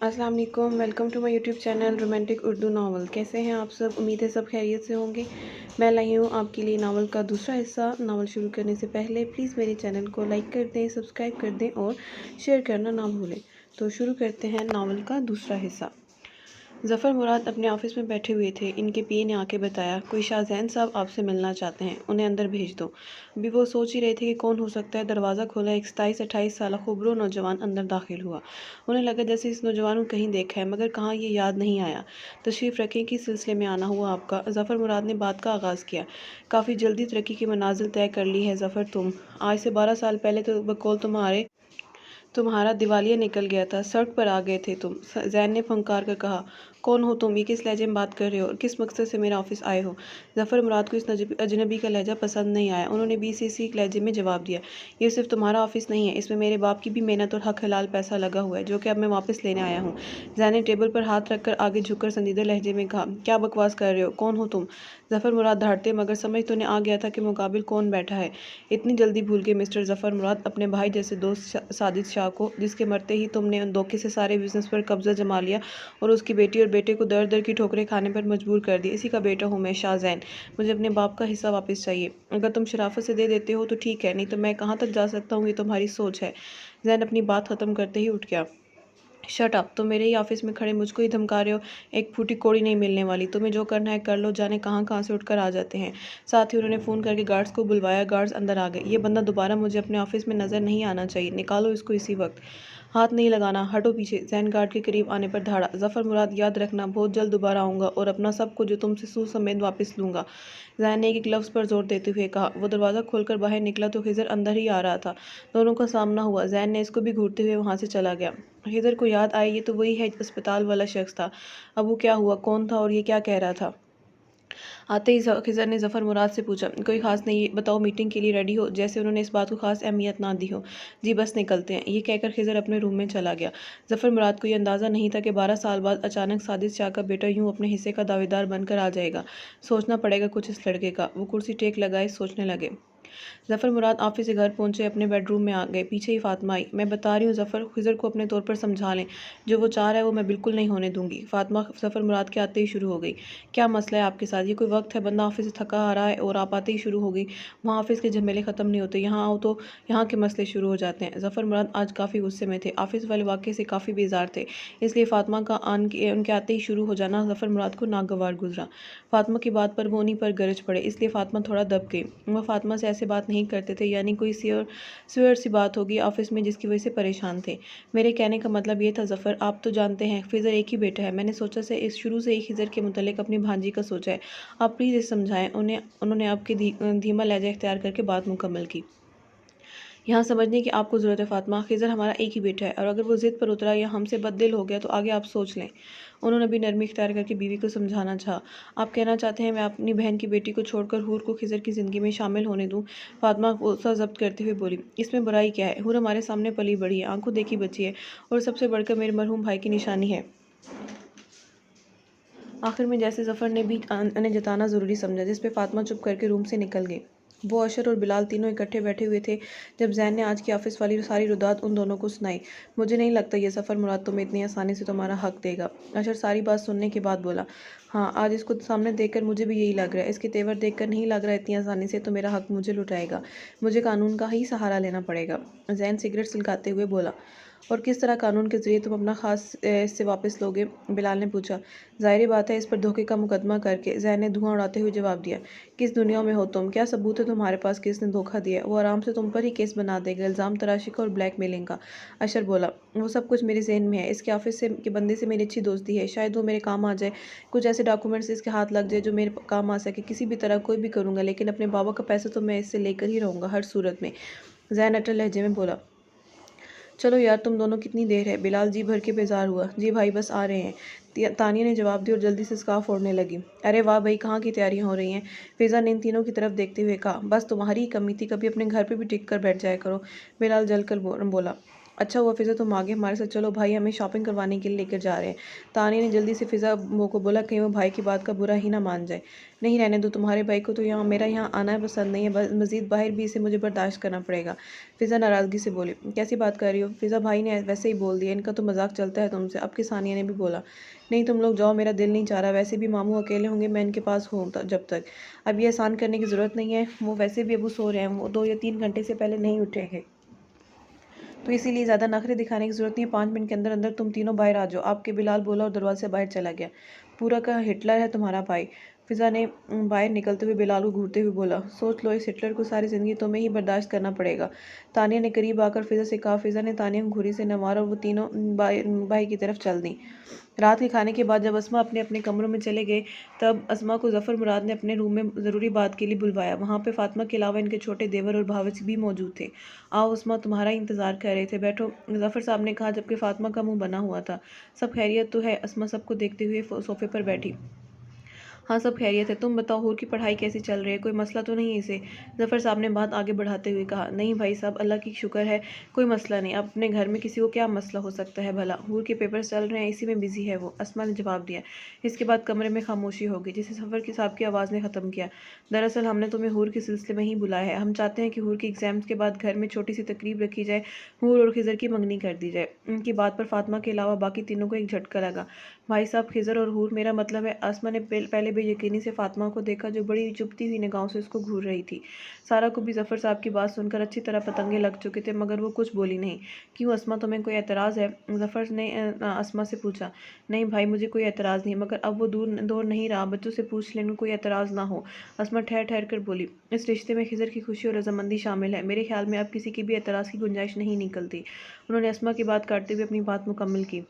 अस्सलाम वालेकुम। Welcome to my YouTube channel romantic Urdu novel. कैसे हैं आप सब? उम्मीद है सब खैरियत से होंगे। मैं लाई हूँ आपके लिए नावल का दूसरा हिस्सा। नावल शुरू करने से पहले प्लीज़ मेरे चैनल को लाइक कर दें, सब्सक्राइब कर दें और शेयर करना ना भूलें। तो शुरू करते हैं नावल का दूसरा हिस्सा। ज़फ़र मुराद अपने ऑफिस में बैठे हुए थे। इनके पीए ने आके बताया, कोई शाहज़ैन साहब आपसे मिलना चाहते हैं, उन्हें अंदर भेज दो। अभी वो सोच ही रहे थे कि कौन हो सकता है। दरवाज़ा खोला, एक 27-28 साल खूबरो नौजवान अंदर दाखिल हुआ। उन्हें लगा जैसे इस नौजवान को कहीं देखा है, मगर कहाँ ये याद नहीं आया। तशरीफ़ रखें, किस सिलसिले में आना हुआ आपका? ज़फ़र मुराद ने बात का आगाज़ किया। काफ़ी जल्दी तरक्की की मनाजिल तय कर ली है ज़फ़र तुम। आज से 12 साल पहले तो बकौल तुम्हारा दिवालिया निकल गया था, सड़क पर आ गए थे तुम। जैन ने फंकार कर कहा, कौन हो तुम? ये किस लहजे में बात कर रहे हो और किस मकसद से मेरे ऑफिस आए हो? ज़फ़र मुराद को इस अजनबी का लहजा पसंद नहीं आया। उन्होंने बीसीसी लहजे में जवाब दिया, ये सिर्फ तुम्हारा ऑफिस नहीं है, इसमें मेरे बाप की भी मेहनत और हक हलाल पैसा लगा हुआ है, जो कि अब मैं वापस लेने आया हूँ। जैन ने टेबल पर हाथ रखकर आगे झुककर संजीदा लहजे में कहा, क्या बकवास कर रहे हो? कौन हो तुम? ज़फ़र मुराद धाड़ते, मगर समझ तो उन्हें आ गया था कि मुकाबिल कौन बैठा है। इतनी जल्दी भूल गए मिस्टर ज़फ़र मुराद अपने भाई जैसे दोस्त साजिद शाह को, जिसके मरते ही तुमने उन धोखे से सारे बिजनेस पर कब्जा जमा लिया और उसकी बेटी और बेटे को दर दर की ठोकरें खाने पर मजबूर कर दिया। इसी का बेटा हूँ मैं, शाहजैन। मुझे अपने बाप का हिस्सा वापस चाहिए। अगर तुम शराफत से दे देते हो तो ठीक है, नहीं तो मैं कहाँ तक जा सकता हूँ, ये तुम्हारी सोच है। जैन अपनी बात ख़त्म करते ही उठ गया। शट अप, तुम मेरे ही ऑफिस में खड़े मुझको ही धमका रहे हो। एक फूटी कोड़ी नहीं मिलने वाली। तुम्हें जो करना है कर लो, जाने कहाँ कहाँ से उठकर आ जाते हैं। साथ ही उन्होंने फ़ोन करके गार्ड्स को बुलवाया। गार्ड्स अंदर आ गए। ये बंदा दोबारा मुझे अपने ऑफिस में नज़र नहीं आना चाहिए, निकालो इसको इसी वक्त। हाथ नहीं लगाना, हटो पीछे। जैन गार्ड के करीब आने पर धाड़ा, ज़फ़र मुराद याद रखना, बहुत जल्द दोबारा आऊँगा और अपना सब कुछ जो तुमसे सूद समेत वापस लूँगा। जैन ने एक लफ्ज़ पर जोर देते हुए कहा। वो दरवाज़ा खोलकर बाहर निकला तो खिज़र अंदर ही आ रहा था। दोनों का सामना हुआ। जैन ने इसको भी घूरते हुए वहाँ से चला गया। खिज़र को याद आई, ये तो वही है अस्पताल वाला शख्स था। अब वो क्या हुआ, कौन था और ये क्या कह रहा था? आते ही खिज़र ने ज़फ़र मुराद से पूछा, कोई ख़ास नहीं, बताओ मीटिंग के लिए रेडी हो? जैसे उन्होंने इस बात को ख़ास अहमियत ना दी हो। जी बस निकलते हैं। ये कहकर खिज़र अपने रूम में चला गया। ज़फ़र मुराद को ये अंदाज़ा नहीं था कि 12 साल बाद अचानक साजिद शाह का बेटा यूँ अपने हिस्से का दावेदार बनकर आ जाएगा। सोचना पड़ेगा कुछ इस लड़के का। वो कुर्सी टेक लगाए सोचने लगे। ज़फ़र मुराद ऑफिस से घर पहुंचे, अपने बेडरूम में आ गए। पीछे ही फातिमा आई। मैं बता रही हूँ ज़फ़र, खिज़र को अपने तौर पर समझा लें। जो वो चाह रहा है वो मैं बिल्कुल नहीं होने दूंगी। फातिमा ज़फ़र मुराद के आते ही शुरू हो गई। क्या मसला है आपके साथ? ये कोई वक्त है? बंदा ऑफिस से थका आ रहा है और आप आते ही शुरू हो गई। वहाँ ऑफिस के झमेले ख़त्म नहीं होते, यहाँ आओ तो यहाँ के मसले शुरू हो जाते हैं। ज़फ़र मुराद आज काफ़ी गुस्से में थे। ऑफिस वाले वाक़े से काफ़ी बेजार थे, इसलिए फातिमा का उनके आते ही शुरू हो जाना ज़फ़र मुराद को नागवार गुजरा। फातिमा की बात पर वो उन्हीं पर गरज पड़े, इसलिए फातिमा थोड़ा दब गई। वह फातिमा से ऐसे बात नहीं करते थे, यानी कोई स्वेयर सी बात होगी ऑफिस में जिसकी वजह से परेशान थे। मेरे कहने का मतलब ये था ज़फ़र, आप तो जानते हैं खिज़र एक ही बेटा है। मैंने सोचा से इस शुरू से ही खिज़र के मुतल्लिक अपनी भांजी का सोचा है। आप प्लीज़ इसे समझाएं उन्हें। उन्होंने आपके धीमा लहजा इख्तियार करके बात मुकम्मल की। यहाँ समझने की आपको ज़रूरत है फातिमा, खिज़र हमारा एक ही बेटा है और अगर वो ज़िद पर उतरा या हमसे बददिल हो गया तो आगे आप सोच लें। उन्होंने भी नरमी इख्तियार करके बीवी को समझाना चाहा। आप कहना चाहते हैं मैं अपनी बहन की बेटी को छोड़कर हूर को खिज़र की ज़िंदगी में शामिल होने दूँ? फातिमा गुस्सा ज़ब्त करते हुए बोली, इसमें बुराई क्या है? हूर हमारे सामने पली बड़ी है, आंखों देखी बच्ची है और सबसे बढ़कर मेरे मरहूम भाई की निशानी है। आखिर में जैसे ज़फ़र ने भी उन्हें जताना ज़रूरी समझा, जिस पे फातिमा चुप करके रूम से निकल गई। वो अशर और बिलाल तीनों इकट्ठे बैठे हुए थे जब जैन ने आज की ऑफिस वाली सारी रुदात उन दोनों को सुनाई। मुझे नहीं लगता ये ज़फ़र मुराद तुम्हें इतनी आसानी से तुम्हारा हक देगा। अशर सारी बात सुनने के बाद बोला, हाँ आज इसको सामने देखकर मुझे भी यही लग रहा है। इसके तेवर देखकर नहीं लग रहा इतनी आसानी से तो मेरा हक मुझे लुटाएगा। मुझे कानून का ही सहारा लेना पड़ेगा। जैन सिगरेट सुलगाते हुए बोला, और किस तरह कानून के ज़रिए तुम अपना खास हिस्से वापस लोगे? बिलाल ने पूछा। ज़ाहिर बात है इस पर धोखे का मुकदमा करके। जैन ने धुआं उड़ाते हुए जवाब दिया, किस दुनिया में हो तुम? क्या सबूत है तुम्हारे पास किसने धोखा दिया? वो आराम से तुम पर ही केस बना देगा, इल्ज़ाम तराशी का और ब्लैकमेलिंग का। अशर बोला, वो सब कुछ मेरे जहन में है। इसके ऑफिस से के बंदे से मेरी अच्छी दोस्ती है, शायद वो मेरे काम आ जाए। कुछ ऐसे डॉक्यूमेंट्स इसके हाथ लग जाए जो मेरे काम आ सके। किसी भी तरह कोई भी करूँगा, लेकिन अपने बाबा का पैसा तो मैं इससे लेकर ही रहूँगा हर सूरत में। जैन अटल लहजे में बोला, चलो यार तुम दोनों कितनी देर है? बिलाल जी भर के बेजार हुआ। जी भाई बस आ रहे हैं, तानिया ने जवाब दिया और जल्दी से स्कार्फ ओढ़ने लगी। अरे वाह भाई, कहाँ की तैयारियां हो रही हैं? फिज़ा ने इन तीनों की तरफ देखते हुए कहा, बस तुम्हारी ही कमी थी, कभी अपने घर पे भी टिक कर बैठ जाया करो। बिलाल जल कर बोला, अच्छा हुआ फ़िज़ा तुम आ गए हमारे साथ, चलो भाई हमें शॉपिंग करवाने के लिए लेकर जा रहे हैं। तानिया ने जल्दी से फ़िज़ा वो को बोला कहीं वो भाई की बात का बुरा ही ना मान जाए। नहीं रहने दो, तुम्हारे भाई को तो यहाँ मेरा यहाँ आना पसंद नहीं है, मज़ीद बाहर भी इसे मुझे बर्दाश्त करना पड़ेगा। फ़िज़ा नाराज़गी से बोली, कैसी बात कर रही हो? फ़िज़ा भाई ने वैसे ही बोल दिया, इनका तो मजाक चलता है तुमसे। अब की सानिया ने भी बोला, नहीं तुम लोग जाओ, मेरा दिल नहीं चाह रहा, वैसे भी मामू अकेले होंगे, मैं इनके पास हूँ जब तक। अब ये एहसान करने की ज़रूरत नहीं है, वो वैसे भी अबू सो रहे हैं, वो 2 या 3 घंटे से पहले नहीं उठेंगे, तो इसीलिए ज़्यादा नखरे दिखाने की ज़रूरत नहीं है। 5 मिनट के अंदर अंदर तुम तीनों बाहर आ जाओ। आपके बिलाल बोला और दरवाजे से बाहर चला गया। पूरा का हिटलर है तुम्हारा भाई। फ़िज़ा ने बाहर निकलते हुए बिलाल को घूरते हुए बोला, सोच लो इस हिटलर को सारी ज़िंदगी तुम्हें ही बर्दाश्त करना पड़ेगा। तानिया ने करीब आकर फ़िज़ा से कहा। फ़िज़ा ने तानिया को घुरी से नवारा और वो तीनों भाई की तरफ चल दी। रात के खाने के बाद जब अस्मा अपने अपने कमरों में चले गए, तब अस्मा को ज़फ़र मुराद ने अपने रूम में ज़रूरी बात के लिए बुलवाया। वहाँ पे फ़ातिमा के अलावा इनके छोटे देवर और भावच भी मौजूद थे। आओ अस्मा, तुम्हारा ही इंतज़ार कर रहे थे, बैठो, ज़फ़र साहब ने कहा जबकि फ़ातिमा का मुंह बना हुआ था। सब खैरियत तो है? अस्मा सबको देखते हुए सोफ़े पर बैठी। हाँ सब खैरियत है, तुम बताओ हूर की पढ़ाई कैसी चल रही है, कोई मसला तो नहीं है इसे? ज़फ़र साहब ने बात आगे बढ़ाते हुए कहा, नहीं भाई साहब, अल्लाह की शुक्र है, कोई मसला नहीं। अपने घर में किसी को क्या मसला हो सकता है भला? हूर के पेपर्स चल रहे हैं, इसी में बिजी है वो, अस्मा ने जवाब दिया। इसके बाद कमरे में खामोशी हो गई, जिसे ज़फ़र की साहब की आवाज़ ने ख़त्म किया। दरअसल हमने तुम्हें हूर के सिलसिले में ही बुलाया है। हम चाहते हैं कि हूर के एग्ज़ाम्स के बाद घर में छोटी सी तकरीब रखी जाए, हूर और खिज़र की मंगनी कर दी जाए। उनकी बात पर फ़ातिमा के अलावा बाकी तीनों को एक झटका लगा। भाई साहब, खिज़र और हूर, मेरा मतलब है। आसमा ने पहले बेयकीनी से फ़ातिमा को देखा, जो बड़ी चुभती सी निगाहों से उसको घूर रही थी। सारा को भी ज़फ़र साहब की बात सुनकर अच्छी तरह पतंगे लग चुके थे, मगर वो कुछ बोली नहीं। क्यों अस्मा, तुम्हें कोई एतराज़ है? ज़फ़र ने अस्मा से पूछा। नहीं भाई, मुझे कोई एतराज़ नहीं, मगर अब वो दूर नहीं रहा, बच्चों से पूछ लेने कोई एतराज़ ना हो। अस्मा ठहर ठहर कर बोली, इस रिश्ते में खिज़र की खुशी और रजामंदी शामिल है, मेरे ख्याल में अब किसी की भी एतराज़ की गुंजाइश नहीं निकलती। उन्होंने अस्मा की बात काटते हुए अपनी बात मुकम्मल की।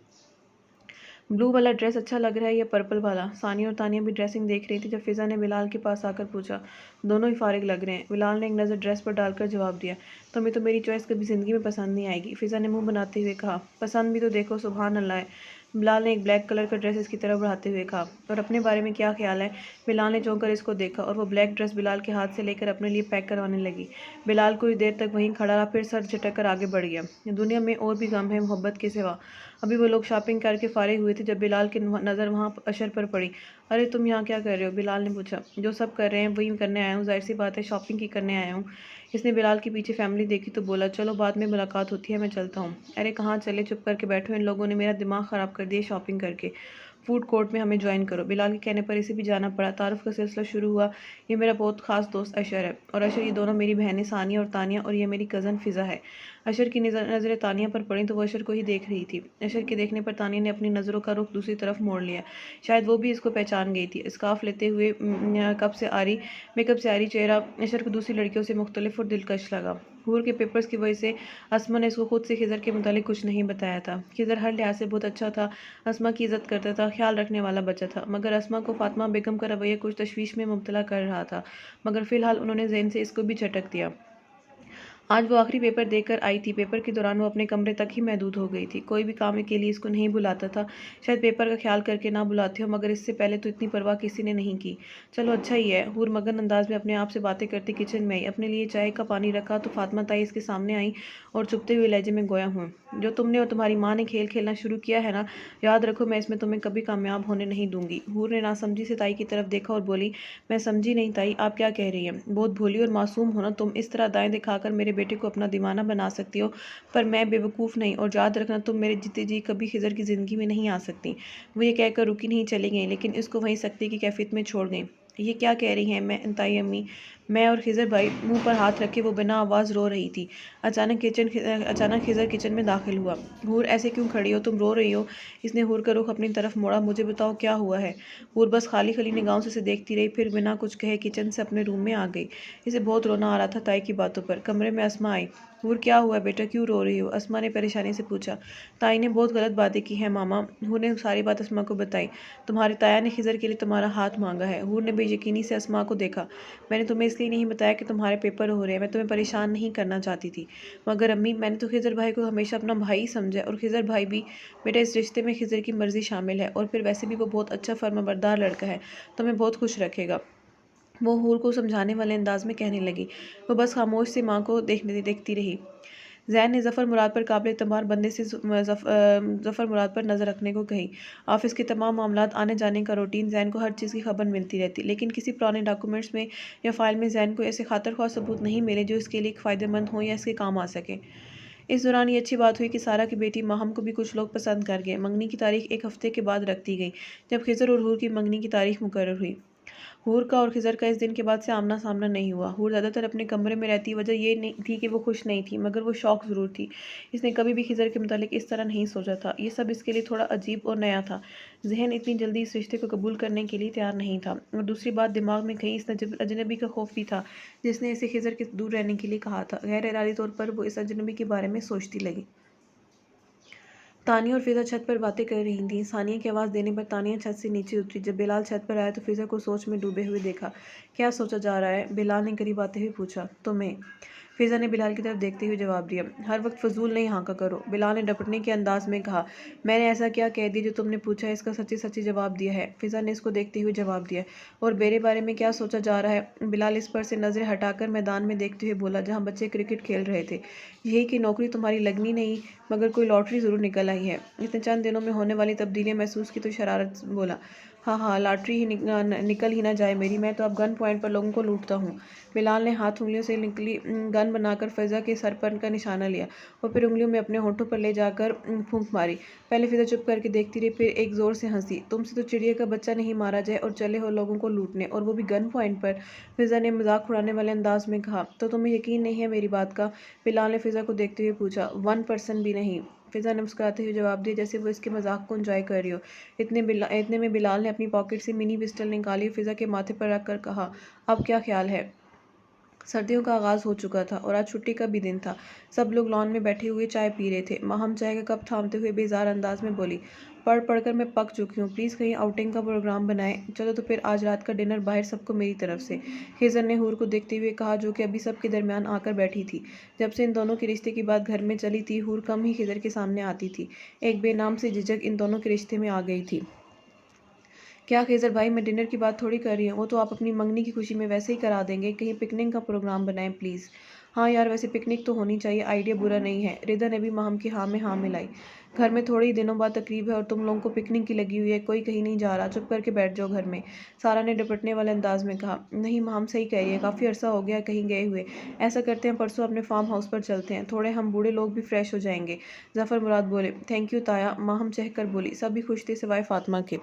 ब्लू वाला ड्रेस अच्छा लग रहा है या पर्पल वाला? सानिया और तानिया भी ड्रेसिंग देख रही थी जब फ़िज़ा ने बिलाल के पास आकर पूछा। दोनों ही फारिग लग रहे हैं। बिलाल ने एक नज़र ड्रेस पर डालकर जवाब दिया, तुम्हें तो मेरी चॉइस कभी ज़िंदगी में पसंद नहीं आएगी। फ़िज़ा ने मुंह बनाते हुए कहा, पसंद भी तो देखो, सुभान अल्लाह है। बिलाल ने एक ब्लैक कलर का ड्रेस इसकी तरफ बढ़ाते हुए कहा, और अपने बारे में क्या ख्याल है? बिलाल ने चौंक कर इसको देखा और वो ब्लैक ड्रेस बिलाल के हाथ से लेकर अपने लिए पैक करवाने लगी। बिलाल कुछ देर तक वहीं खड़ा रहा, फिर सर झटक कर आगे बढ़ गया। दुनिया में और भी गम है मोहब्बत के सिवा। अभी वो लोग शॉपिंग करके फारिग हुए थे जब बिलाल की नज़र वहाँ अशर पर पड़ी। अरे तुम यहाँ क्या कर रहे हो? बिलाल ने पूछा। जो सब कर रहे हैं वही करने आया हूँ, जाहिर सी बात है, शॉपिंग की करने आया हूँ। इसने बिलाल के पीछे फैमिली देखी तो बोला, चलो बाद में मुलाकात होती है, मैं चलता हूँ। अरे कहाँ चले, चुप करके बैठो, इन लोगों ने मेरा दिमाग ख़राब कर दिया शॉपिंग करके। फूड कोर्ट में हमें ज्वाइन करो। बिलाल के कहने पर इसे भी जाना पड़ा। तारुफ का सिलसिला शुरू हुआ। ये मेरा बहुत खास दोस्त अशर है, और अशर, ये दोनों मेरी बहनें सानिया और तानिया, और ये मेरी कज़न फ़िज़ा है। अशर की नज़रें तानिया पर पड़ी तो वह अशर को ही देख रही थी। अशर के देखने पर तानिया ने अपनी नज़रों का रुख दूसरी तरफ मोड़ लिया। शायद वो भी इसको पहचान गई थी। स्कार्फ लेते हुए मेकअप से आ रही चेहरा अशर को दूसरी लड़कियों से मुख्तलिफ और दिलकश लगा। हूर के पेपर्स की वजह से अस्मा ने इसको खुद से खिज़र के मुतालिक कुछ नहीं बताया था। खिज़र हर लिहाज से बहुत अच्छा था, अस्मा की इज़्ज़त करता था, ख्याल रखने वाला बच्चा था, मगर अस्मा को फ़ातिमा बेगम का रवैया कुछ तशवीश में मुब्तला कर रहा था। मगर फ़िलहाल उन्होंने ज़हन से इसको भी झटक दिया। आज वो आखिरी पेपर देकर आई थी। पेपर के दौरान वो अपने कमरे तक ही महदूद हो गई थी, कोई भी काम के लिए इसको नहीं बुलाता था। शायद पेपर का ख्याल करके ना बुलाते हो, मगर इससे पहले तो इतनी परवाह किसी ने नहीं की। चलो अच्छा ही है। हूर मगन अंदाज में अपने आप से बातें करती किचन में आई। अपने लिए चाय का पानी रखा तो फातिमा ताई इसके सामने आई और चुपते हुए लहजे में गोया हूँ, जो तुमने और तुम्हारी माँ ने खेल खेलना शुरू किया है ना, याद रखो मैं इसमें तुम्हें कभी कामयाब होने नहीं दूंगी। हूर ने नासमझी से ताई की तरफ देखा और बोली, मैं समझी नहीं ताई, आप क्या कह रही हैं? बहुत भोली और मासूम हो ना तुम, इस तरह दाएं दिखाकर मेरे बेटे को अपना दीवाना बना सकती हो, पर मैं बेवकूफ़ नहीं, और याद रखना तुम मेरे जीते जी कभी खिज़र की ज़िंदगी में नहीं आ सकती। वो ये कहकर रुकी नहीं, चली गई, लेकिन इसको वहीं सख्ती की कैफियत में छोड़ गई। ये क्या कह रही हैं मैं ताई अम्मी? मैं और खिज़र भाई मुंह पर हाथ रखे वो बिना आवाज़ रो रही थी। अचानक खिज़र किचन में दाखिल हुआ। हूर, ऐसे क्यों खड़ी हो, तुम रो रही हो? इसने हूर का रुख अपनी तरफ मोड़ा। मुझे बताओ क्या हुआ है? हूर बस खाली खाली निगाहों से देखती रही, फिर बिना कुछ कहे किचन से अपने रूम में आ गई। इसे बहुत रोना आ रहा था ताई की बातों पर। कमरे में अस्मा आई। हूर, क्या हुआ बेटा, क्यों रो रही हो? अस्मा ने परेशानी से पूछा। ताई ने बहुत गलत बातें की हैं मामा। हूर ने सारी बात अस्मा को बताई। तुम्हारी ताया ने खिज़र के लिए तुम्हारा हाथ मांगा है। हूर ने बेयकीनी से अस्मा को देखा। मैंने तुम्हें इसलिए नहीं बताया कि तुम्हारे पेपर हो रहे हैं, मैं तुम्हें परेशान नहीं करना चाहती थी। मगर अम्मी, मैंने तो खिज़र भाई को हमेशा अपना भाई ही समझा, और खिज़र भाई भी। बेटा, इस रिश्ते में खिज़र की मर्ज़ी शामिल है, और फिर वैसे भी वो बहुत अच्छा फर्माबरदार लड़का है, तुम्हें बहुत खुश रखेगा। वो हूर को समझाने वाले अंदाज में कहने लगी। वो बस खामोश से माँ को देखती रही। जैन ने ज़फ़र मुराद पर काबिल एतबार बंदे से ज़फ़र मुराद पर नज़र रखने को कही। ऑफिस के तमाम मामलात, आने जाने का रूटीन, जैन को हर चीज़ की खबर मिलती रहती, लेकिन किसी पुराने डॉक्यूमेंट्स में या फाइल में जैन को ऐसे खातर ख्वाह सबूत नहीं मिले जो इसके लिए फ़ायदेमंद हों या इसके काम आ सके। इस दौरान ये अच्छी बात हुई कि सारा की बेटी माहम को भी कुछ लोग पसंद कर गए। मंगनी की तारीख एक हफ्ते के बाद रख दी गई, जब खिज़र और हूर की मंगनी की तारीख मुकर्रर हुई। हूर का और खिज़र का इस दिन के बाद से आमना सामना नहीं हुआ। हूर ज़्यादातर अपने कमरे में रहती, वजह ये नहीं थी कि वो खुश नहीं थी, मगर वो शौक ज़रूर थी। इसने कभी भी खिज़र के मुतालिक इस तरह नहीं सोचा था। ये सब इसके लिए थोड़ा अजीब और नया था। जहन इतनी जल्दी इस रिश्ते को कबूल करने के लिए तैयार नहीं था, और दूसरी बात, दिमाग में कहीं इस अजनबी का खौफ भी था जिसने इसे खिज़र के दूर रहने के लिए कहा था। गैर इरादी तौर पर वो इस अजनबी के बारे में सोचती लगी। तानिया और फिज़ा छत पर बातें कर रही थीं। सानिया की आवाज़ देने पर तानिया छत से नीचे उतरी। जब बिलाल छत पर आया तो फिज़ा को सोच में डूबे हुए देखा। क्या सोचा जा रहा है? बिलाल ने करीब आते हुए पूछा। तुम्हें। फिज़ा ने बिलाल की तरफ देखते हुए जवाब दिया। हर वक्त फजूल नहीं हाँका करो, बिलाल ने डपटने के अंदाज में कहा। मैंने ऐसा क्या कह दिया जो तुमने पूछा है? इसका सच्ची सच्ची जवाब दिया है, फिज़ा ने इसको देखते हुए जवाब दिया। और मेरे बारे में क्या सोचा जा रहा है? बिलाल इस पर से नज़रें हटाकर मैदान में देखते हुए बोला, जहाँ बच्चे क्रिकेट खेल रहे थे। यही कि नौकरी तुम्हारी लगनी नहीं, मगर कोई लॉटरी ज़रूर निकल आई है। इतने चंद दिनों में होने वाली तब्दीलियाँ महसूस की तो शरारत बोला। हाँ हाँ, लॉटरी ही निकल ही ना जाए मेरी, मैं तो अब गन पॉइंट पर लोगों को लूटता हूँ। बिलाल ने हाथ उंगलियों से निकली गन बनाकर फिज़ा के सर पर का निशाना लिया और फिर उंगलियों में अपने होठों पर ले जाकर फूंक मारी। पहले फिज़ा चुप करके देखती रही, फिर एक ज़ोर से हंसी। तुमसे तो चिड़िया का बच्चा नहीं मारा जाए और चले हो लोगों को लूटने, और वो भी गन पॉइंट पर, फिज़ा ने मजाक उड़ाने वाले अंदाज में कहा। तो तुम्हें यकीन नहीं है मेरी बात का? बिलाल ने फिज़ा को देखते हुए पूछा। 1% भी नहीं, फिज़ा ने मुस्कुराते हुए जवाब दिया, जैसे वो इसके मजाक को एंजॉय कर रही हो। इतने में बिलाल ने अपनी पॉकेट से मिनी पिस्टल निकाली और फिज़ा के माथे पर रख कर कहा, अब क्या ख्याल है? सर्दियों का आगाज़ हो चुका था और आज छुट्टी का भी दिन था। सब लोग लॉन में बैठे हुए चाय पी रहे थे। माहम चाय का कप थामते हुए बेजार अंदाज में बोली, पढ़ पढ़ कर मैं पक चुकी हूँ, प्लीज़ कहीं आउटिंग का प्रोग्राम बनाएं। चलो तो फिर आज रात का डिनर बाहर, सबको मेरी तरफ से। खिज़र ने हूर को देखते हुए कहा, जो कि अभी सबके दरमियान आकर बैठी थी। जब से इन दोनों के रिश्ते की बात घर में चली थी, हूर कम ही खिज़र के सामने आती थी। एक बेनाम सी झिझक इन दोनों के रिश्ते में आ गई थी। क्या खिज़र भाई, मैं डिनर की बात थोड़ी कर रही हूँ, वो तो आप अपनी मंगनी की खुशी में वैसे ही करा देंगे। कहीं पिकनिक का प्रोग्राम बनाएं प्लीज़। हाँ यार, वैसे पिकनिक तो होनी चाहिए, आइडिया बुरा नहीं है। रिदा ने भी माहम की हाँ में हाँ मिलाई। घर में थोड़े ही दिनों बाद तकरीब है और तुम लोगों को पिकनिक की लगी हुई है, कोई कहीं नहीं जा रहा, चुप करके बैठ जाओ घर में, सारा ने डपटने वाले अंदाज में कहा। नहीं माहम सही कह रही है, काफ़ी अरसा हो गया कहीं गए हुए। ऐसा करते हैं, परसों अपने फार्म हाउस पर चलते हैं, थोड़े हम बूढ़े लोग भी फ्रेश हो जाएंगे। ज़फ़र मुराद बोले। थैंक यू ताया, माहम चह कर बोली। सभी खुश थे सिवाय फातिमा के।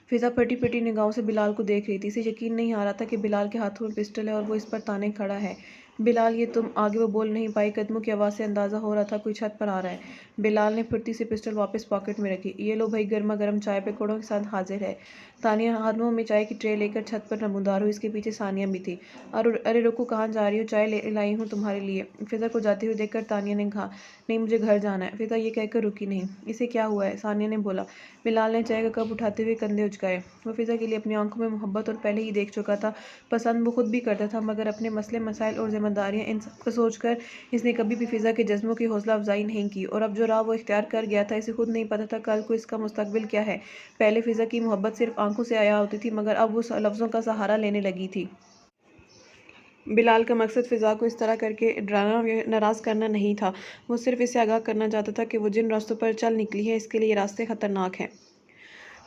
फिज़ा फटी फटी निगाहों से बिलाल को देख रही थी। इसे यकीन नहीं आ रहा था कि बिलाल के हाथों में पिस्टल है और वो इस पर ताने खड़ा है। बिलाल, ये तुम। आगे वो बोल नहीं पाई, कदमों की आवाज़ से अंदाज़ा हो रहा था कोई छत पर आ रहा है। बिलाल ने फुर्ती से पिस्टल वापस पॉकेट में रखी। ये लो भाई, गर्मा गर्म चाय पकौड़ों के साथ हाजिर है। तानिया हाथों में चाय की ट्रे लेकर छत पर नमूदार हुई। इसके पीछे सानिया भी थी। अरे रुको, कहाँ जा रही हो? चाय लाई हूँ तुम्हारे लिए। फिज़ा को जाते हुए देखकर तानिया ने कहा, नहीं मुझे घर जाना है। फिज़ा ये कहकर रुकी नहीं। इसे क्या हुआ है? सानिया ने बोला। बिलाल ने चाय का कप उठाते हुए कंधे उचकाए। वो फिज़ा के लिए अपनी आंखों में मोहब्बत और पहले ही देख चुका था। पसंद वो खुद भी करता था, मगर अपने मसले मसाइल और जिम्मेदारियां, इन सब को सोचकर इसने कभी भी फिज़ा के जज्बों की हौसला अफजाई नहीं की। और अब जो राह वो इख्तियार कर गया था, इसे खुद नहीं पता था कल को इसका मुस्तकबिल क्या है। पहले फिज़ा की मोहब्बत सिर्फ आंखों से आया होती थी, मगर अब वो लफ्ज़ों का सहारा लेने लगी थी। बिलाल का मकसद फ़िज़ा को इस तरह करके डराना या नाराज़ करना नहीं था। वो सिर्फ इसे आगाह करना चाहता था कि वो जिन रास्तों पर चल निकली है, इसके लिए ये रास्ते ख़तरनाक हैं।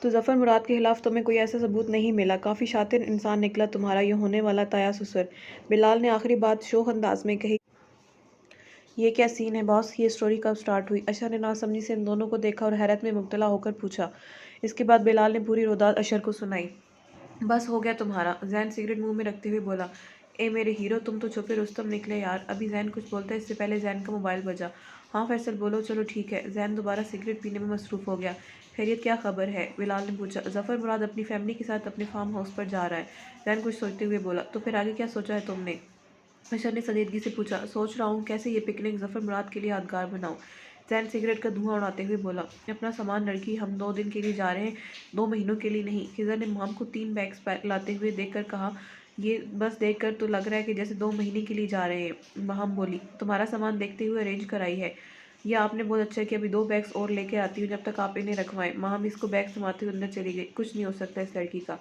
तो ज़फ़र मुराद के खिलाफ तुम्हें कोई ऐसा सबूत नहीं मिला? काफ़ी शातिर इंसान निकला तुम्हारा ये होने वाला ताया ससुर। बिलाल ने आखिरी बात शोख अंदाज में कही। ये क्या सीन है बॉस? ये स्टोरी कब स्टार्ट हुई? अशर ने नासमझी से इन दोनों को देखा और हैरत में मुब्तला होकर पूछा। इसके बाद बिलाल ने पूरी रोदात अशर को सुनाई। बस हो गया तुम्हारा, जैन सिगरेट मुंह में रखते हुए बोला। ए मेरे हीरो, तुम तो छुपे रुस्तम निकले यार। अभी जैन कुछ बोलता है, इससे पहले जैन का मोबाइल बजा। हाँ फैसल बोलो। चलो ठीक है। जैन दोबारा सिगरेट पीने में मसरूफ़ हो गया। खैरियत, क्या खबर है? बिलाल ने पूछा। ज़फ़र मुराद अपनी फैमिली के साथ अपने फार्म हाउस पर जा रहा है, जैन कुछ सोचते हुए बोला। तो फिर आगे क्या सोचा है तुमने? अशर ने संजीदगी से पूछा। सोच रहा हूँ कैसे ये पिकनिक ज़फ़र मुराद के लिए यादगार बनाऊँ। जैन सिगरेट का धुआं उड़ाते हुए बोला। अपना सामान लड़की, हम 2 दिन के लिए जा रहे हैं, 2 महीनों के लिए नहीं। खिज़र ने माम को 3 बैग्स लाते हुए देखकर कहा। ये बस देखकर तो लग रहा है कि जैसे 2 महीने के लिए जा रहे हैं। माम बोली। तुम्हारा सामान देखते हुए अरेंज कराई है। यह आपने बहुत अच्छा कि अभी 2 बैग्स और लेके आती हूँ, जब तक आप इन्हें रखवाएं। माम इसको बैग थमाते हुए अंदर चली गई। कुछ नहीं हो सकता इस लड़की का।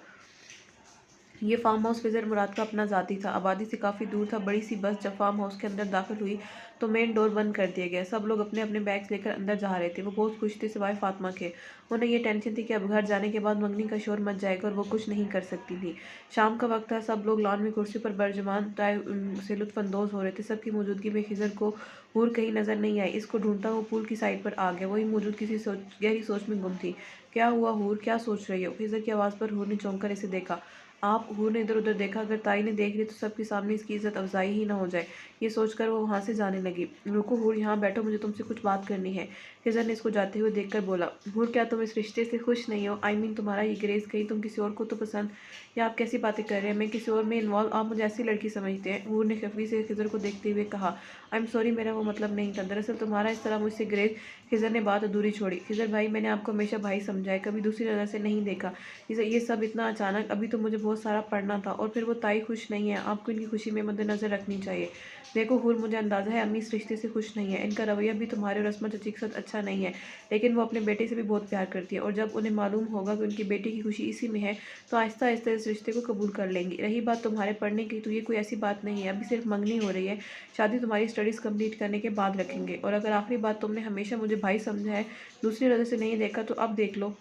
ये फार्म हाउस फिजर मुराद का अपना ज़ाती था। आबादी से काफ़ी दूर था। बड़ी सी बस जब फार्म हाउस के अंदर दाखिल हुई तो मेन डोर बंद कर दिया गया। सब लोग अपने अपने बैग्स लेकर अंदर जा रहे थे। वो बहुत खुश थे सिवाय फातिमा के। उन्हें ये टेंशन थी कि अब घर जाने के बाद मंगनी का शोर मच जाएगा और वो कुछ नहीं कर सकती थी। शाम का वक्त था। सब लोग लॉन में कुर्सी पर बरजमान चाय से लुत्फानंदोज हो रहे थे। सबकी मौजूदगी में खिजर को हूर कहीं नजर नहीं आई। इसको ढूंढता वो पूल की साइड पर आ गया। वही मौजूद किसी गहरी सोच में गुम थी। क्या हुआ हूर, क्या सोच रही हो? खिजर की आवाज़ पर हूर ने चौंक कर इसे देखा। आप? हूर ने इधर उधर देखा। अगर ताई ने देख ली तो सबके सामने इसकी इज्जत अफजाई ही ना हो जाए। ये सोचकर वो वहाँ से जाने लगी। रुको हूर, यहाँ बैठो, मुझे तुमसे कुछ बात करनी है। खिजर ने इसको जाते हुए देखकर बोला। हूर, क्या तुम इस रिश्ते से खुश नहीं हो? आई मीन तुम्हारा ये ग्रेस कहीं तुम किसी और को तो पसंद, या आप कैसी बातें कर रहे हैं? मैं किसी और में इन्वॉल्व? आप मुझे ऐसी लड़की समझते हैं? हूर ने खफगी से खिजर को देखते हुए कहा। आई एम सॉरी, मेरा वो मतलब नहीं था। दरअसल तुम्हारा इस तरह मुझसे ग्रेस। खिजर ने बात अधूरी छोड़ी। खिजर भाई, मैंने आपको हमेशा भाई समझा है, कभी दूसरी नज़र से नहीं देखा। ये सब इतना अचानक। अभी तो मुझे बहुत सारा पढ़ना था, और फिर वो ताई खुश नहीं है। आपको इनकी खुशी में मद्देनजर रखनी चाहिए। देखो हूर, मुझे अंदाजा है अम्मी इस रिश्ते से खुश नहीं है। इनका रवैया भी तुम्हारे और अस्मा चाची के साथ अच्छा नहीं है, लेकिन वो अपने बेटे से भी बहुत प्यार करती है, और जब उन्हें मालूम होगा कि उनकी बेटी की खुशी इसी में है तो आहिस्ता आहिस्ता इस रिश्ते को कबूल कर लेंगी। रही बात तुम्हारे पढ़ने की, तो ये कोई ऐसी बात नहीं है। अभी सिर्फ मंगनी हो रही है। शादी तुम्हारी स्टडीज़ कंप्लीट करने के बाद रखेंगे। और अगर आखिरी बात, तुमने हमेशा मुझे भाई समझा है, दूसरी नज़र से नहीं देखा, तो अब देख लो।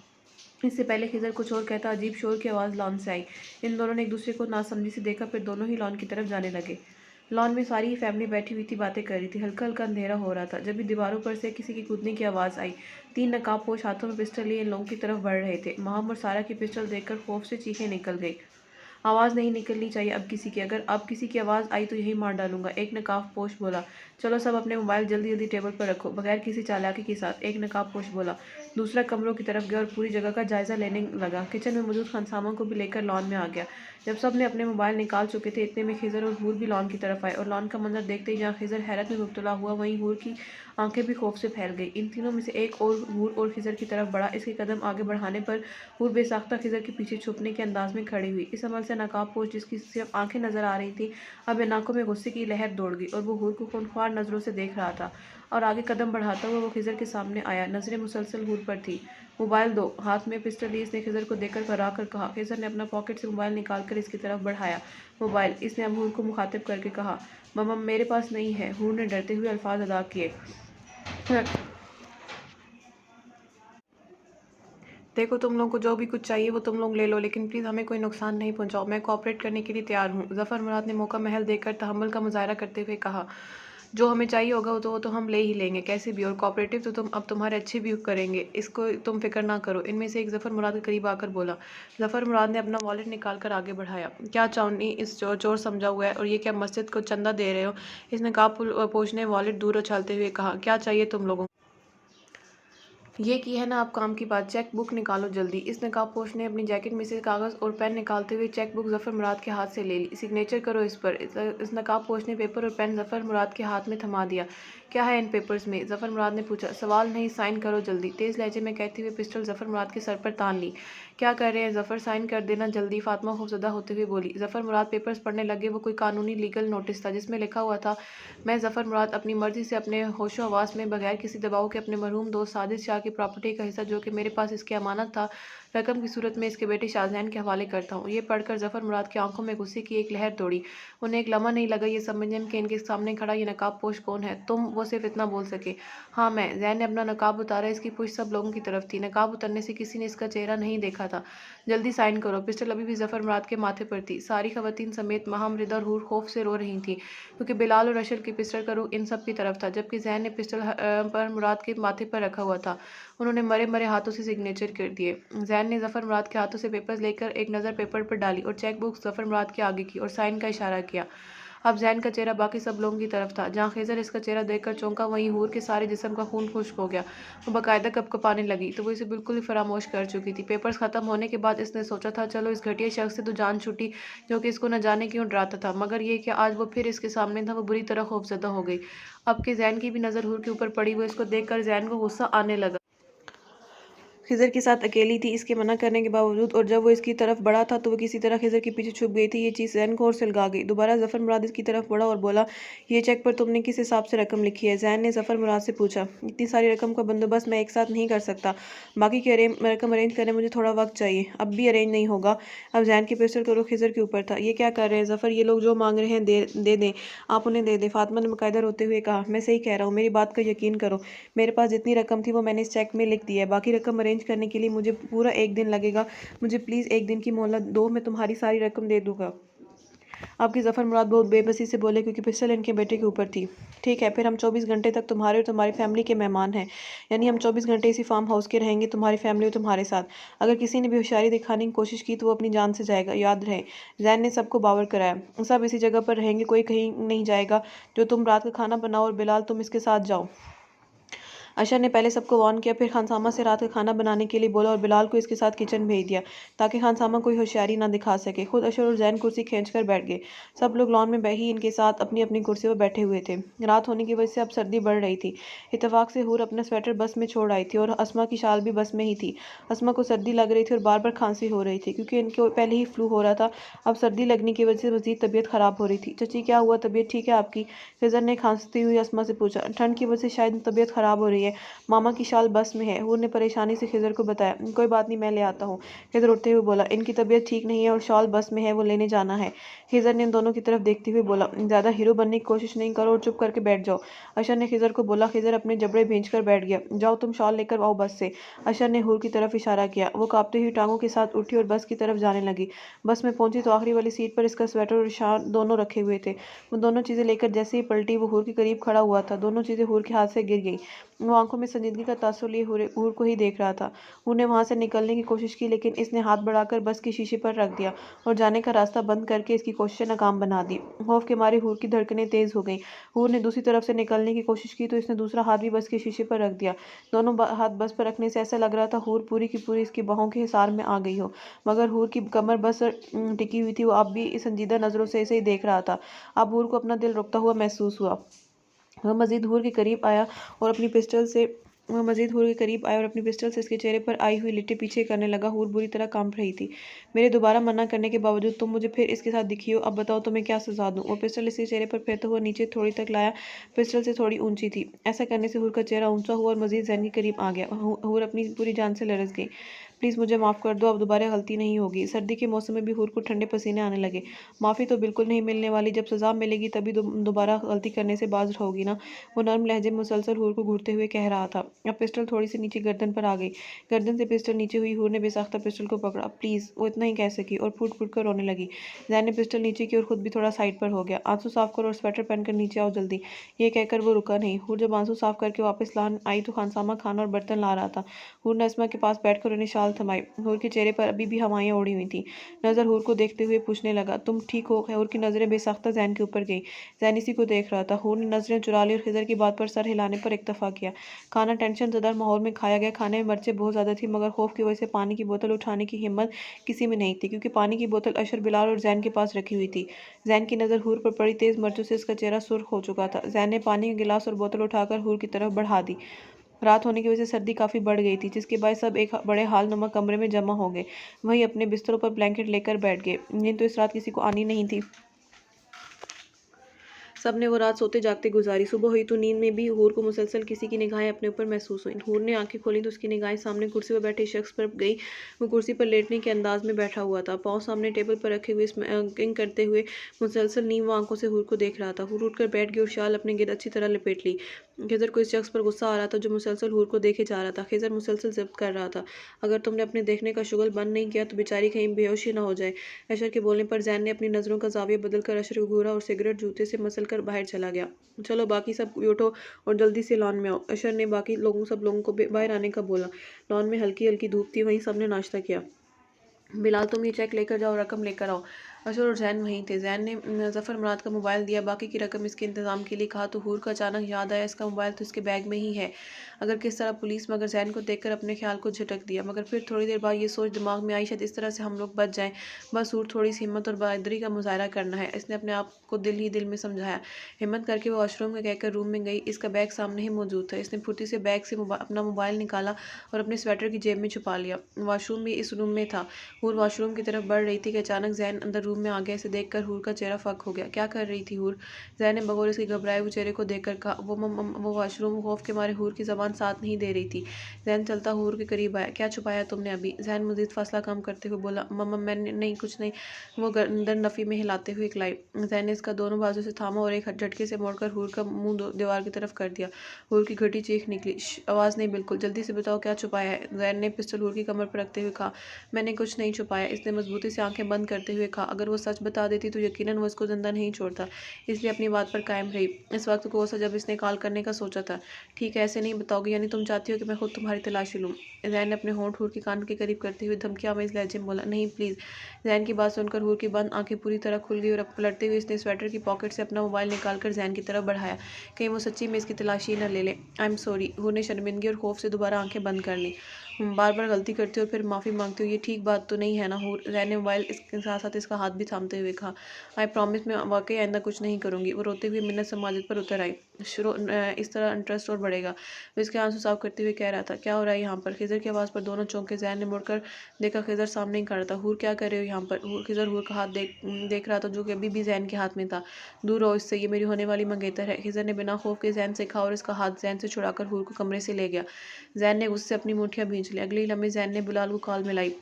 इससे पहले खिजर कुछ और कहता, अजीब शोर की आवाज़ लॉन से आई। इन दोनों ने एक दूसरे को नासमझी से देखा, फिर दोनों ही लॉन की तरफ जाने लगे। लॉन में सारी फैमिली बैठी हुई थी, बातें कर रही थी। हल्का हल्का अंधेरा हो रहा था जब भी दीवारों पर से किसी की कूदने की आवाज़ आई। 3 नकाबपोश हाथों में पिस्टल लिए इन लोगों की तरफ बढ़ रहे थे। महम और सारा की पिस्टल देखकर खौफ से चीखें निकल गई। आवाज़ नहीं निकलनी चाहिए अब किसी की। अगर अब किसी की आवाज़ आई तो यही मार डालूंगा, एक नकाबपोश बोला। चलो सब अपने मोबाइल जल्दी जल्दी टेबल पर रखो, बगैर किसी चालाकी के साथ, एक नकाबपोश बोला। दूसरा कमरों की तरफ गया और पूरी जगह का जायजा लेने लगा। किचन में मौजूद खानसामा को भी लेकर लॉन में आ गया। जब सब ने अपने मोबाइल निकाल चुके थे, इतने में खिजर और हूर भी लॉन की तरफ आए, और लॉन का मंजर देखते ही जहाँ खिजर हैरत में मुब्तला हुआ, वहीं हूर की आंखें भी खौफ से फैल गई। इन तीनों में से एक और हूर और खिजर की तरफ बढ़ा। इसके कदम आगे बढ़ाने पर हूर बेसाख्ता खिजर के पीछे छुपने के अंदाज में खड़ी हुई। इस अमल से नकाबपोश, जिसकी सिर्फ आंखें नजर आ रही थी, अब इन आंखों में गुस्से की लहर दौड़ गई, और वो हूर को खूनख्वार नजरों से देख रहा था। और आगे कदम बढ़ाता हुआ वो खिजर के सामने आया। नजरें मुसलसल हूर पर थी। मोबाइल दो। हाथ में पिस्टल लिए इसने खिजर को देखकर घबरा कर कहा। खिजर ने अपना पॉकेट से मोबाइल निकालकर इसकी तरफ बढ़ाया। मोबाइल, इसने अब हूर को मुखातिब करके कहा। मम्मा, मेरे पास नहीं है, हूर ने डरते हुए अल्फाज अदा किए। देखो, तुम लोगों को जो भी कुछ चाहिए वो तुम लोग ले लो, लेकिन प्लीज़ हमें कोई नुकसान नहीं पहुंचाओ। मैं कोऑपरेट करने के लिए तैयार हूँ। जफ़र मुराद ने मौका महल देखकर तहम्मुल का मुजाहरा करते हुए कहा। जो हमें चाहिए होगा वो तो हम ले ही लेंगे कैसे भी, और कोऑपरेटिव तो तुम अब तुम्हारे अच्छे भी करेंगे, इसको तुम फिक्र ना करो। इनमें से एक जफ़र मुराद के करीब आकर बोला। जफ़र मुराद ने अपना वॉलेट निकाल कर आगे बढ़ाया। क्या चाउनी इस चोर चोर समझा हुआ है, और ये क्या मस्जिद को चंदा दे रहे हो? इसने नकाबपोश ने वॉलेट दूर उछालते हुए कहा। क्या चाहिए तुम लोगों? ये की है ना आप काम की बात, चेक बुक निकालो जल्दी। इस नकाबपोश ने अपनी जैकेट में से कागज़ और पेन निकालते हुए चेक बुक जफ़र मुराद के हाथ से ले ली। सिग्नेचर करो इस पर। इस नकाबपोश ने पेपर और पेन जफ़र मुराद के हाथ में थमा दिया। क्या है इन पेपर्स में? जफ़र मुराद ने पूछा। सवाल नहीं, साइन करो जल्दी, तेज़ लहजे में कहते हुए पिस्टल जफ़र मुराद के सर पर तान ली। क्या कर रहे हैं ज़फ़र? साइन कर देना जल्दी, फातिमा खौफज़दा होते हुए बोली। जफ़र मुराद पेपर्स पढ़ने लगे। वो कोई कानूनी लीगल नोटिस था जिसमें लिखा हुआ था, मैं जफ़र मुराद अपनी मर्ज़ी से अपने होशो हवास में बगैर किसी दबाव के अपने मरहूम दोस्त साजिद शाह की प्रॉपर्टी का हिस्सा, जो कि मेरे पास इसकी अमानत था, रकम की सूरत में इसके बेटे शाहजहान के हवाले करता हूँ। ये पढ़कर जफ़र मुराद की आंखों में गुस्से की एक लहर दौड़ी। उन्हें एक लम्हा नहीं लगा ये समझने में कि इनके सामने खड़ा ये नकाबपोश कौन है। तुम? वो सिर्फ इतना बोल सके। हाँ मैं। जैन ने अपना नकाब उतारा। इसकी पुश्त सब लोगों की तरफ थी। नकाब उतरने से किसी ने इसका चेहरा नहीं देखा था। जल्दी साइन करो। पिस्टल अभी भी जफ़र मुराद के माथे पर थी। सारी खवातीन समेत महम, रिदा और हूर खौफ से रो रही थी, क्योंकि बिलाल और अशर की पिस्टल का रुख इन सब की तरफ था, जबकि जैन ने पिस्टल पर मुराद के माथे पर रखा हुआ था। उन्होंने मरे मरे हाथों से सिग्नेचर कर दिए। जैन ने जफ़र मुराद के हाथों से पेपर्स लेकर एक नज़र पेपर पर डाली और चेक बुक जफ़र मुराद के आगे की और साइन का इशारा किया। अब जैन का चेहरा बाकी सब लोगों की तरफ था। जहाँ खिजर इसका चेहरा देखकर चौंका, वहीं हूर के सारे जिस्म का खून खुश्क हो गया। वो बाकायदा कपकपाने लगी, तो वो इसे बिल्कुल ही फरामोश कर चुकी थी। पेपर्स खत्म होने के बाद इसने सोचा था, चलो इस घटिया शख्स से तो जान छूटी जो कि इसको न जाने क्यों डराता था, मगर ये कि आज वो फिर इसके सामने था, वो बुरी तरह खौफजदा हो गई। अब कि जैन की भी नज़र हूर के ऊपर पड़ी, वो इसको देख कर जैन को गुस्सा आने लगा। खिज़र के साथ अकेली थी इसके मना करने के बावजूद, और जब वो इसकी तरफ बढ़ा था तो वो किसी तरह खिज़र के पीछे छुप गई थी। ये चीज़ ज़ैन को और सुलगा गई। दोबारा ज़फ़र मुराद इसकी तरफ बढ़ा और बोला, ये चेक पर तुमने किस हिसाब से रकम लिखी है? ज़ैन ने ज़फ़र मुराद से पूछा, इतनी सारी रकम का बंदोबस्त मैं एक साथ नहीं कर सकता। बाकी की रकम अरेंज करने मुझे थोड़ा वक्त चाहिए। अब भी अरेंज नहीं होगा। अब ज़ैन की पिस्टल का रुख खिज़र के ऊपर था। ये क्या कर रहे हैं ज़फ़र? ये लोग जो मांग रहे हैं दे दें, आप उन्हें दे दें। फातिमा ने बाकायदा रोते हुए कहा, मैं सही कह रहा हूँ, मेरी बात का यकीन करो। मेरे पास जितनी रकम थी वो मैंने इस चेक में लिख दी है। बाकी रकम अरेंज करने के लिए मुझे पूरा एक दिन लगेगा। मुझे प्लीज़ एक दिन की मोहलत दो, मैं तुम्हारी सारी रकम दे दूंगा। आपकी ज़फ़र मुराद बहुत बेबसी से बोले, क्योंकि पिस्टल इनके बेटे के ऊपर थी। ठीक है, फिर हम 24 घंटे तक तुम्हारे और तुम्हारी फैमिली के मेहमान हैं। यानी हम 24 घंटे इसी फार्म हाउस के रहेंगे, तुम्हारी फैमिली और तुम्हारे साथ। अगर किसी ने भी होशियारी दिखाने की कोशिश की तो वो अपनी जान से जाएगा, याद रहे। जैन ने सबको बावर कराया, सब इसी जगह पर रहेंगे, कोई कहीं नहीं जाएगा। जो तुम रात का खाना बनाओ, और बिलाल तुम इसके साथ जाओ। अशर ने पहले सबको वार्न किया, फिर खानसामा से रात का खाना बनाने के लिए बोला और बिलाल को इसके साथ किचन भेज दिया, ताकि खानसामा कोई होशियारी ना दिखा सके। खुद अशर और जैन कुर्सी खींचकर बैठ गए। सब लोग लॉन में बही इनके साथ अपनी अपनी कुर्सी पर बैठे हुए थे। रात होने की वजह से अब सर्दी बढ़ रही थी। इतफाक से हूर अपना स्वेटर बस में छोड़ आई थी, और अस्मा की शाल भी बस में ही थी। अस्मा को सर्दी लग रही थी और बार बार खांसी हो रही थी, क्योंकि इनको पहले ही फ्लू हो रहा था। अब सर्दी लगने की वजह से मजीद तबीयत खराब हो रही थी। चची क्या हुआ, तबीयत ठीक है आपकी? खिज़र ने खांसती हुई अस्मा से पूछा। ठंड की वजह से शायद तबीयत खराब हो रही है, मामा की शाल बस में है। हूर ने परेशानी से खिज़र को बताया। कोई बात नहीं, मैं ले आता हूँ। खिज़र उठते हुए बोला, इनकी तबीयत ठीक नहीं है और शाल बस में है, वो लेने जाना है। खिज़र ने इन दोनों की तरफ देखते हुए बोला, ज़्यादा हीरो बनने की कोशिश नहीं करो और चुप करके बैठ जाओ। अशर ने खिज़र को बोला। खिज़र अपने जबड़े भींच कर बैठ गया। जाओ तुम शाल लेकर आओ बस से। अशर ने हूर की तरफ इशारा किया। वो कांपती हुई टांगों के साथ उठी और बस की तरफ जाने लगी। बस में पहुंची तो आखिरी वाली सीट पर इसका स्वेटर और शाल दोनों रखे हुए थे। वो दोनों चीज़ें लेकर जैसे ही पलटी, वो हूर के करीब खड़ा हुआ था। दोनों चीज़ें हूर के हाथ से गिर गई। वो आंखों में संजीदगी का तासुर लिए हूर को ही देख रहा था। हूर ने वहां से निकलने की कोशिश की, लेकिन इसने हाथ बढ़ाकर बस के शीशे पर रख दिया और जाने का रास्ता बंद करके इसकी कोशिशें नाकाम बना दी। खौफ के मारे हूर की धड़कनें तेज हो गईं। हूर ने दूसरी तरफ से निकलने की कोशिश की तो इसने दूसरा हाथ भी बस के शीशे पर रख दिया। दोनों हाथ बस पर रखने से ऐसा लग रहा था हूर पूरी की पूरी इसकी बाहों के हिसार में आ गई हो, मगर हूर की कमर बस टिकी हुई थी। वो अब भी संजीदा नजरों से इसे ही देख रहा था। अब हूर को अपना दिल रुकता हुआ महसूस हुआ। वह मजीद हूर के करीब आया और अपनी पिस्टल से इसके चेहरे पर आई हुई लिट्टी पीछे करने लगा। हूर बुरी तरह कांप रही थी। मेरे दोबारा मना करने के बावजूद तुम मुझे फिर इसके साथ दिखी हो। अब बताओ तुम्हें क्या सजा दूं? वो पिस्टल इसके चेहरे पर फेरता हुआ नीचे थोड़ी तक लाया। पिस्टल से थोड़ी ऊंची थी। ऐसा करने से हूर का चेहरा ऊंचा हुआ और मजीद जैन के करीब आ गया। हूर अपनी पूरी जान से लरस गई। प्लीज़ मुझे माफ़ कर दो, अब दोबारा गलती नहीं होगी। सर्दी के मौसम में भी हूर को ठंडे पसीने आने लगे। माफ़ी तो बिल्कुल नहीं मिलने वाली, जब सज़ा मिलेगी तभी दोबारा गलती करने से बाज रहोगी ना। वो नर्म लहजे में मुसलसल हूर को घूरते हुए कह रहा था। अब पिस्टल थोड़ी सी नीचे गर्दन पर आ गई। गर्दन से पिस्टल नीचे हुई। हूर ने बेसाख्ता पिस्टल को पकड़ा। प्लीज़, वो इतना ही कह सकी और फूट फूट कर रोने लगी। जैन ने पिस्टल नीचे की और खुद भी थोड़ा साइड पर हो गया। आंसू साफ करो और स्वेटर पहनकर नीचे आओ जल्दी। ये कहकर वो रुका नहीं। हूर जब आंसू साफ करके वापस लान आई तो खानसामा खाना और बर्तन ला रहा था। हूर ने अस्मा के पास बैठकर उन्हें शाल थमाई। हूर के चेहरे पर अभी भी हवाएं उड़ी हुई थी। नजर हूर को देखते हुए पूछने लगा, तुम ठीक हो? हूर की नजरें बेसाख्ता जैन के ऊपर गई। जैन इसी को देख रहा था। हूर ने नजरें चुरा ली और खिज़र की बात पर सर हिलाने पर इक्तफा किया। खाना टेंशन ज़दा माहौल में खाया गया। खाने में मिर्चें बहुत ज़्यादा थी, मगर खौफ की वजह से पानी की बोतल उठाने की हिम्मत किसी में नहीं थी, क्योंकि पानी की बोतल अशर, बिलाल और जैन के पास रखी हुई थी। जैन की नज़र हूर पर पड़ी। तेज़ मिर्चों से इसका चेहरा सुर्ख हो चुका था। जैन ने पानी का गिलास और बोतल उठाकर हूर की तरफ बढ़ा दी। रात होने की वजह से सर्दी काफ़ी बढ़ गई थी, जिसके बाद सब एक बड़े हाल नुमा कमरे में जमा हो गए। वहीं अपने बिस्तरों पर ब्लैंकेट लेकर बैठ गए। नींद तो इस रात किसी को आनी नहीं थी। सब ने वो रात सोते जागते गुजारी। सुबह हुई तो नींद में भी हूर को मुसलसल किसी की निगाहें अपने ऊपर महसूस हुई। हूर ने आंखें खोली तो उसकी निगाहें सामने कुर्सी पर बैठे शख्स पर गई। वो कुर्सी पर लेटने के अंदाज में बैठा हुआ था, पाँव सामने टेबल पर रखे हुए स्मैकिंग करते हुए मुसलसल नींव आंखों से हूर को देख रहा था। हूर उठकर बैठ गई और शाल अपने गिर्द अच्छी तरह लपेट ली। खिज़र को इस शख्स पर गुस्सा आ रहा था जो मुसलसल हूर को देखे जा रहा था। खिज़र मुसलसल ज़ब्त कर रहा था, अगर तुमने अपने देखने का शुगल बंद नहीं किया तो बेचारी कहीं बेहोशी ना हो जाए। अशर के बोलने पर जैन ने अपनी नज़रों का जाविया बदलकर अशर को घूरा और सिगरेट जूते से मसल कर बाहर चला गया। चलो बाकी सब उठो और जल्दी से लॉन में आओ। अशर ने बाकी सब लोगों को बाहर आने का बोला। लॉन में हल्की हल्की धूप थी, वहीं सबने नाश्ता किया। बिलाल, तुम ये चेक लेकर जाओ, रकम लेकर आओ। अशर और जैन वहीं थे। जैन ने ज़फ़र मुराद का मोबाइल दिया, बाकी की रकम इसके इंतज़ाम के लिए कहा तो हूर को अचानक याद आया इसका मोबाइल तो इसके बैग में ही है। अगर किस तरह पुलिस, मगर जैन को देखकर अपने ख्याल को झटक दिया। मगर फिर थोड़ी देर बाद ये सोच दिमाग में आई, शायद इस तरह से हम लोग बच जाएं। बस हूर थोड़ी सी हिम्मत और बहादुरी का मुजाहरा करना है, इसने अपने आप को दिल ही दिल में समझाया। हिम्मत करके वो वॉशरूम में कहकर रूम में गई। इसका बैग सामने ही मौजूद था। इसने फुर्ती से बैग से अपना मोबाइल निकाला और अपने स्वेटर की जेब में छुपा लिया। वॉशरूम भी इस रूम में था। हूर वॉशरूम की तरफ बढ़ रही थी कि अचानक जैन अंदर रूम में आ गया। इसे देखकर हूर का चेहरा फक हो गया। क्या कर रही थी हूर? जैन ने बगौर इसके घबराए हुए चेहरे को देखकर कहा। वो वॉशरूम खौफ के मारे हूर की जबान साथ नहीं दे रही थी। जैन चलता हूर के करीब आया। क्या छुपाया तुमने अभी? जैन मजीद फासला कम करते हुए बोला। मम्मा मैंने नहीं, कुछ नहीं। वो गर्दन नफी में हिलाते हुए इकलाई। जैन ने इसका दोनों बाजू से थामा और एक झटके से मोड़कर हूर का मुंह दीवार की तरफ कर दिया। हूर की घटी चीख निकली। आवाज़ नहीं, बिल्कुल, जल्दी से बताओ क्या छुपाया है? जैन ने पिस्टल हूर की कमर पर रखते हुए कहा। मैंने कुछ नहीं छुपाया, इसने मजबूती से आंखें बंद करते हुए कहा। अगर वो सच बता देती तो यकीनन वो इसको जिंदा नहीं छोड़ता, इसलिए अपनी बात पर कायम रही। इस वक्त को सा जब इसने कॉल करने का सोचा था। ठीक है, ऐसे नहीं बताओगी, यानी तुम चाहती हो कि मैं खुद तुम्हारी तलाशी लूँ? जैन ने अपने होंठ हूर के कान के करीब करते हुए धमकियां में इस लहजे में बोला। नहीं प्लीज़। जैन की बात सुनकर हूर की बंद आंखें पूरी तरह खुल गई और पलटते हुए इसने स्वेटर की पॉकेट से अपना मोबाइल निकालकर जैन की तरफ बढ़ाया, कहीं वो सच्ची में इसकी तलाशी न ले ले। I am sorry. हूर ने शर्मिंदगी और खौफ से दोबारा आंखें बंद कर ली। बार बार गलती करते हो और फिर माफ़ी मांगते हो, ये ठीक बात तो नहीं है ना हूर? जैन ने मोबाइल इसके साथ साथ इसका हाथ भी थामते हुए कहा। आई प्रॉमिस, मैं वाकई आइंदा कुछ नहीं करूँगी। वो रोते हुए मिन्नत से माजिद पर उतर आई। इस तरह इंटरेस्ट और बढ़ेगा। वो इसके आंसू साफ करते हुए कह रहा था। क्या हो रहा है यहाँ पर? खिजर की आवाज़ पर दोनों चौंके। जैन ने मुड़कर देखा, खिजर सामने ही खड़ा था। हूर, क्या कर रहे हो यहाँ पर? खिजर हूर का हाथ देख रहा था, जो कि अभी भी जैन के हाथ में था। दूर रहो इससे, ये मेरी होने वाली मंगेतर है। खिजर ने बिना खौफ के जैन से कहा और इसका हाथ जैन से छुड़ाकर हूर को कमरे से ले गया। जैन ने उससे अपनी मुठ्ठियां भींच ली। अगले ही लम्हे जैन ने बिलाल को कॉल मिलाई।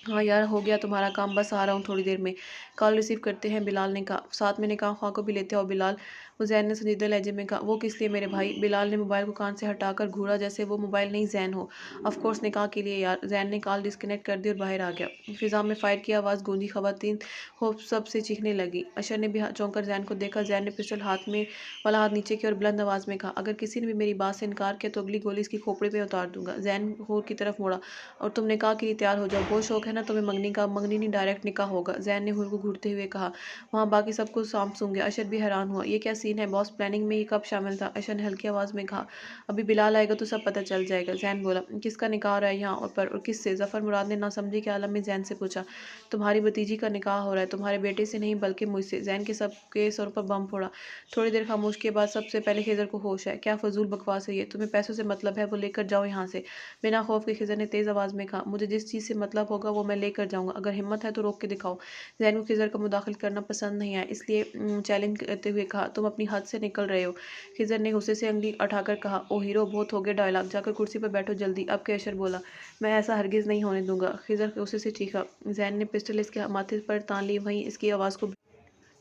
हाँ यार, हो गया तुम्हारा काम, बस आ रहा हूँ थोड़ी देर में। कॉल रिसीव करते हैं बिलाल ने कहा। साथ में निकाह ख्वाह को भी लेते हो बिलाल? हुसैन ने संजीदा लहजे में कहा। वो किस लिए मेरे भाई? बिलाल ने मोबाइल को कान से हटाकर घूरा, जैसे वो मोबाइल नहीं जैन हो। ऑफकोर्स निकाह के लिए यार। जैन ने कॉल डिस्कनेक्ट कर दी और बाहर आ गया। फिजा में फायर की आवाज़ गूंजी। खवातीन होप सब से चीखने लगी। अशर ने भी चौंक कर जैन को देखा। जैन ने पिस्टल हाथ में वाला हाथ नीचे किया और बुलंद आवाज़ में कहा। अगर किसी ने भी मेरी बात से इनकार किया तो अगली गोली इसकी खोपड़ी पे उतार दूंगा। जैन होर की तरफ मुड़ा। और तुम निकाह के लिए तैयार हो जाओ। बहुत शौक है ना तुम्हें मंगनी का? मंगनी नहीं, डायरेक्ट निकाह होगा। जैन ने हूर को घूरते हुए कहा। वहाँ बाकी सब कुछ सूंघे। अशर भी हैरान हुआ। ये क्या सीन है बॉस? प्लानिंग में ये कब शामिल था? अशर ने हल्की आवाज़ में कहा। अभी बिलाल आएगा तो सब पता चल जाएगा। जैन बोला। किसका निकाह हो रहा है यहाँ और किससे? ज़फ़र मुराद ने नासमझी के आलम में जैन से पूछा। तुम्हारी भतीजी का निकाह हो रहा है, तुम्हारे बेटे से नहीं बल्कि मुझसे। जैन के सबके सर पर बम फोड़ा। थोड़ी देर खामोश के बाद सबसे पहले खिजर को होश है। क्या फजूल बकवास है ये? तुम्हें पैसों से मतलब है, वो लेकर जाओ यहाँ से। बिना खौफ के खिजर ने तेज़ आवाज़ में कहा। मुझे जिस चीज़ से मतलब होगा वो मैं लेकर जाऊँगा, अगर हिम्मत है तो रोक के दिखाओ। जैन को खिजर का मुदाखिल करना पसंद नहीं आया, इसलिए चैलेंज करते हुए कहा। तुम अपनी हद से निकल रहे हो। खिजर ने गुस्से से अंगली उठाकर कहा। ओ हीरो, बहुत हो गया डायलॉग, जाकर कुर्सी पर बैठो जल्दी। अब के अशर बोला। मैं ऐसा हरगिज़ नहीं होने दूंगा। खिजर गुस्से से चीखा। जैन ने पिस्टल इसके माथे पर तान ली। वहीं इसकी आवाज़ को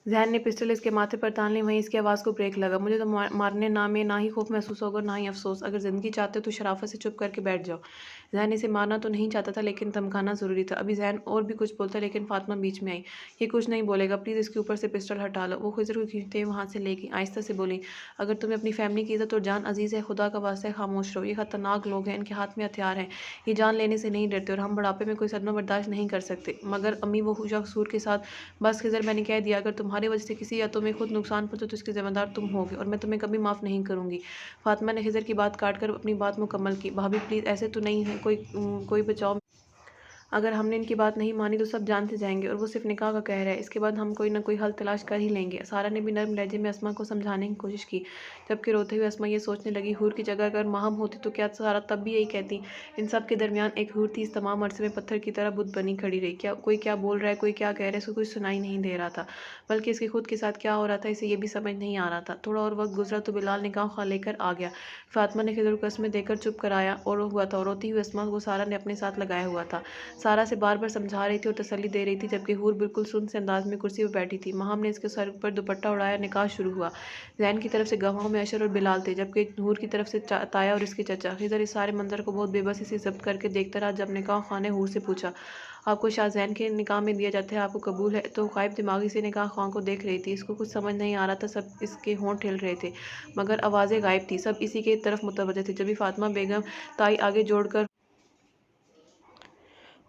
जैन ने पिस्टल इसके माथे पर तान ली। वहीं इसकी आवाज़ को ब्रेक लगा। मुझे तो मारने ना में ना ही खौफ महसूस होगा ना ही अफसोस। अगर ज़िंदगी चाहते हो तो शराफत से चुप करके बैठ जाओ। जैन इसे मारना तो नहीं चाहता था, लेकिन धमकाना ज़रूरी था। अभी जैन और भी कुछ बोलता, लेकिन फातिमा बीच में आई। ये कुछ नहीं बोलेगा, प्लीज़ इसके ऊपर से पिस्टल हटा लो। वो खिजर को खींचते हुए वहाँ से ले गई। आहिस्ता से बोली। अगर तुम्हें अपनी फैमिली की इज्जत और जान अजीज़ है, खुदा का वास्ता है खामोश रहो। ये खतरनाक लोग हैं, इनके हाथ में हथियार हैं, ये जान लेने से नहीं डरते और हम बुढ़ापे में कोई सदमा बर्दाश्त नहीं कर सकते। मगर अम्मी, वो शख्स सूर के साथ। बस खिजर, मैंने कह दिया, अगर तुम्हारी वजह से किसी या तुम्हें खुद नुकसान पहुंचे तो इसके ज़िम्मेदार तुम होगे और मैं तुम्हें कभी माफ़ नहीं करूँगी। फातिमा ने खिजर की बात काट कर अपनी बात मुकम्मल की। भाभी प्लीज़, ऐसे तो नहीं है, कोई बचाओ। अगर हमने इनकी बात नहीं मानी तो सब जान से जाएंगे और वो सिर्फ निकाह का कह रहा है। इसके बाद हम कोई ना कोई हल तलाश कर ही लेंगे। सारा ने भी नर्म लहजे में अस्मा को समझाने की कोशिश की, जबकि रोते हुए अस्मा ये सोचने लगी, हूर की जगह अगर माहम होती तो क्या सारा तब भी यही कहती? इन सब के दरमियान एक हूर थी, इस तमाम अरसे में पत्थर की तरह बुत बनी खड़ी रही। कोई क्या बोल रहा है, कोई क्या कह रहा है, इसको कुछ सुनाई नहीं दे रहा था, बल्कि इसके खुद के साथ क्या हो रहा था इसे ये भी समझ नहीं आ रहा था। थोड़ा और वक्त गुजरा तो बिलाल निकाह खा लेकर आ गया। फातिमा ने खिजर को कस्में देकर चुप कराया और हुआ था। रोती हुई अस्मा को सारा ने अपने साथ लगाया हुआ था। सारा से बार बार समझा रही थी और तसल्ली दे रही थी, जबकि हूर बिल्कुल सुन से अंदाज में कुर्सी पर बैठी थी। माहम ने इसके सर पर दुपट्टा उड़ाया। निकाह शुरू हुआ। जैन की तरफ से गवाहों में अशर और बिलाल थे, जबकि हूर की तरफ से ताया और इसके चचा। खिजर इस सारे मंजर को बहुत बेबसी से जब्त करके देखता रहा। जब निकाह खां ने हूर से पूछा, आपको शाहजैन के निकाह में दिया जाता है, आपको कबूल है? तो ग़ाइब दिमागी से निकाह खां को देख रही थी। इसको कुछ समझ नहीं आ रहा था। सब इसके होंठ हिल रहे थे, मगर आवाज़ें गायब थी। सब इसी के तरफ मुतवज्जह थे। जब भी फातिमा बेगम ताई आगे जोड़कर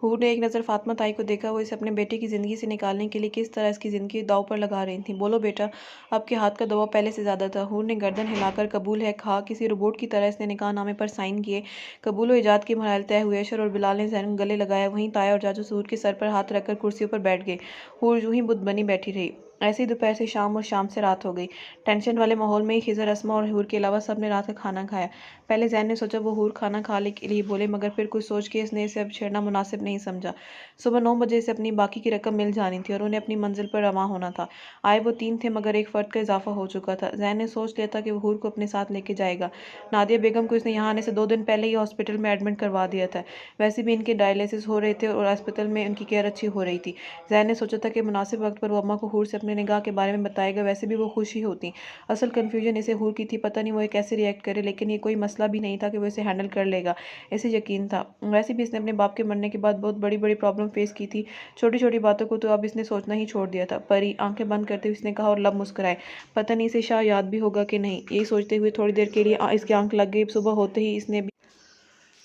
हूर ने एक नज़र फातिमा ताई को देखा। वो इसे अपने बेटे की ज़िंदगी से निकालने के लिए किस तरह इसकी ज़िंदगी दाव पर लगा रही थी। बोलो बेटा, आपके हाथ का दबाव पहले से ज़्यादा था। हूर ने गर्दन हिलाकर कबूल है कहा। किसी रोबोट की तरह इसने निकाहनामे पर साइन किए। कबूल इजाद के मराहल तय हुए। अशर और बिलाल ने जैन को गले लगाया। वहीं ताया और जाजू हूर के सर पर हाथ रखकर कुर्सियों पर बैठ गए। हूर यूं ही बुत बनी बैठी रही। ऐसे ही दोपहर से शाम और शाम से रात हो गई। टेंशन वाले माहौल में ही खिज़र, अस्मा और हूर के अलावा सब ने रात का खाना खाया। पहले जैन ने सोचा वो हूर खाना खाने के लिए बोले, मगर फिर कुछ सोच के इसने इसे अब छेड़ना मुनासिब नहीं समझा। सुबह 9 बजे से अपनी बाकी की रकम मिल जानी थी और उन्हें अपनी मंजिल पर रवां होना था। आए वो 3 थे, मगर एक फ़र्द का इजाफा हो चुका था। जैन ने सोच लिया था कि वो हूर को अपने साथ लेके जाएगा। नादिया बेगम को इसने यहाँ आने से 2 दिन पहले ही हॉस्पिटल में एडमिट करवा दिया था। वैसे भी इनके डायलिसिस हो रहे थे और अस्पताल में उनकी केयर अच्छी हो रही थी। जैन ने सोचा था कि मुनासिब वक्त पर वो अम्मा को हूर से अपने निगाह के बारे में बताएगा। वैसे भी वो खुश ही होती। असल कन्फ्यूजन इसे हूर की थी। पता नहीं वो ये कैसे रिएक्ट करे, लेकिन ये कोई मसला भी नहीं था कि वो इसे हैंडल कर लेगा, इसे यकीन था। वैसे भी इसने अपने बाप के मरने के बाद बहुत बड़ी बड़ी प्रॉब्लम फेस की थी। छोटी छोटी बातों को तो अब इसने सोचना ही छोड़ दिया था। परी आंखें बंद करते हुए इसने कहा और लब मुस्कुराए। पता नहीं इसे शाह याद भी होगा कि नहीं। यही सोचते हुए थोड़ी देर के लिए इसकी आंख लग गई। सुबह होते ही इसने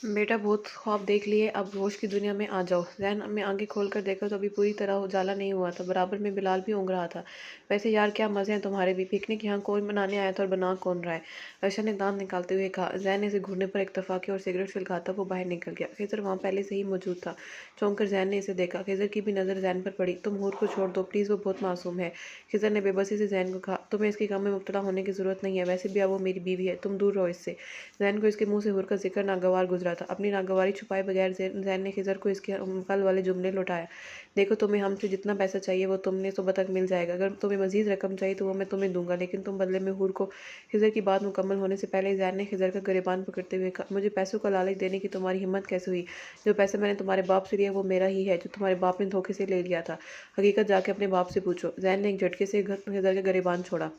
बेटा बहुत ख्वाब देख लिए, अब होश की दुनिया में आ जाओ। जैन में आंखें खोलकर देखा तो अभी पूरी तरह उजाला नहीं हुआ था। बराबर में बिलाल भी ऊँघ रहा था। वैसे यार क्या मज़े हैं तुम्हारे भी। पिकनिक यहाँ कौन बनाने आया था और बना कौन रहा है? अर्शा ने दांत निकालते हुए कहा। जैन ने इसे घूरने पर इत्तफाक किया और सिगरेट सुलगाता वो बाहर निकल गया। खिज़र वहाँ पहले से ही मौजूद था। चौंक कर जैन ने इसे देखा। खिज़र की भी नज़र जैन पर पड़ी। तुम हूर को छोड़ दो प्लीज़, वो बहुत मासूम है। खिज़र ने बेबसी से जैन को कहा। तुम्हें इसके काम में मुब्तला होने की ज़रूरत नहीं है। वैसे भी अब वो मेरी बीवी है, तुम दूर रहो इससे। जैन को इसके मुंह से हूर का जिक्र नागवार गुजरा था। अपनी नागवारी छुपाए बगैर जैन ने खिज़र को इसके कल वाले जुमले लौटाया। देखो, तुम्हें हमसे जितना पैसा चाहिए वो तुमने सुबह तक मिल जाएगा। अगर तुम्हें मजीद रकम चाहिए तो वो मैं तुम्हें दूंगा, लेकिन तुम बदले में हूर को। खिज़र की बात मुकम्मल होने से पहले जैन ने खिज़र का गिरबान पकड़ते हुए कहा, मुझे पैसों का लालच देने की तुम्हारी हिम्मत कैसे हुई? जो पैसा मैंने तुम्हारे बाप से लिया वो मेरा ही है, जो तुम्हारे बाप ने धोखे से ले लिया था। हकीकत जाके अपने बाप से पूछो। जैन ने एक झटके से खिज़र का गिरबान छोड़ा।